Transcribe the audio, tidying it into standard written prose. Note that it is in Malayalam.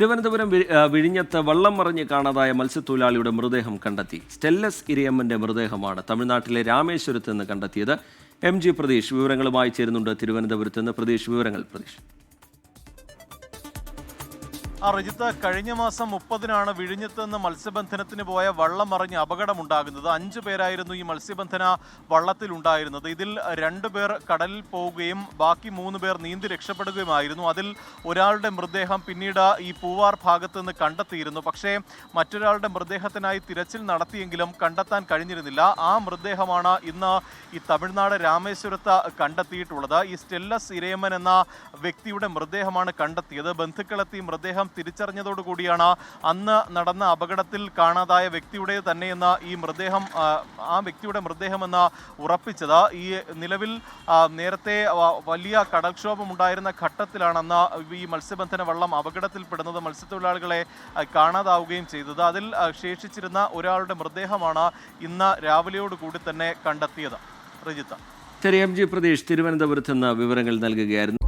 തിരുവനന്തപുരം വിഴിഞ്ഞത്ത് വള്ളം മറിഞ്ഞ് കാണാതായ മത്സ്യത്തൊഴിലാളിയുടെ മൃതദേഹം കണ്ടെത്തി. സ്റ്റെല്ലസ് ഇരയമ്മന്റെ മൃതദേഹമാണ് തമിഴ്നാട്ടിലെ രാമേശ്വരത്ത് നിന്ന് കണ്ടെത്തിയത്. MG പ്രതീഷ് വിവരങ്ങളുമായി ചേരുന്നുണ്ട് തിരുവനന്തപുരത്ത് നിന്ന്. പ്രതീഷ്, വിവരങ്ങൾ. പ്രതീഷ്. റിജിത്ത്, കഴിഞ്ഞ മാസം 30-നാണ് വിഴിഞ്ഞത്ത് നിന്ന് മത്സ്യബന്ധനത്തിന് പോയ വള്ളം മറിഞ്ഞ് അപകടമുണ്ടാകുന്നത്. 5 പേരായിരുന്നു ഈ മത്സ്യബന്ധന വള്ളത്തിലുണ്ടായിരുന്നത്. ഇതിൽ 2 പേർ കടലിൽ പോവുകയും ബാക്കി 3 പേർ നീന്തി രക്ഷപ്പെടുകയുമായിരുന്നു. അതിൽ ഒരാളുടെ മൃതദേഹം പിന്നീട് ഈ പൂവാർ ഭാഗത്ത് നിന്ന് കണ്ടെത്തിയിരുന്നു. പക്ഷേ മറ്റൊരാളുടെ മൃതദേഹത്തിനായി തിരച്ചിൽ നടത്തിയെങ്കിലും കണ്ടെത്താൻ കഴിഞ്ഞിരുന്നില്ല. ആ മൃതദേഹമാണ് ഇന്ന് ഈ തമിഴ്നാട് രാമേശ്വരത്ത് കണ്ടെത്തിയിട്ടുള്ളത്. ഈ സ്റ്റെല്ലസ് ഇരയമ്മൻ എന്ന വ്യക്തിയുടെ മൃതദേഹമാണ് കണ്ടെത്തിയത്. ബന്ധുക്കളെത്തി മൃതദേഹം തിരിച്ചറിഞ്ഞതോടുകൂടിയാണ് അന്ന് നടന്ന അപകടത്തിൽ കാണാതായ വ്യക്തിയുടെ തന്നെയെന്ന് ആ വ്യക്തിയുടെ മൃതദേഹമെന്ന് ഉറപ്പിച്ചത്. ഈ നിലവിൽ നേരത്തെ വലിയ കടൽക്ഷോഭം ഉണ്ടായിരുന്ന ഘട്ടത്തിലാണ് അന്ന് ഈ മത്സ്യബന്ധന വള്ളം അപകടത്തിൽപ്പെടുന്നത്, മത്സ്യത്തൊഴിലാളികളെ കാണാതാവുകയും ചെയ്തത്. അതിൽ ശേഷിച്ചിരുന്ന ഒരാളുടെ മൃതദേഹമാണ് ഇന്ന് രാവിലെയോടുകൂടി തന്നെ കണ്ടെത്തിയത്. റിജിത്ത്. ശരി, MG പ്രതീഷ് തിരുവനന്തപുരത്ത് നിന്ന് വിവരങ്ങൾ നൽകുകയായിരുന്നു.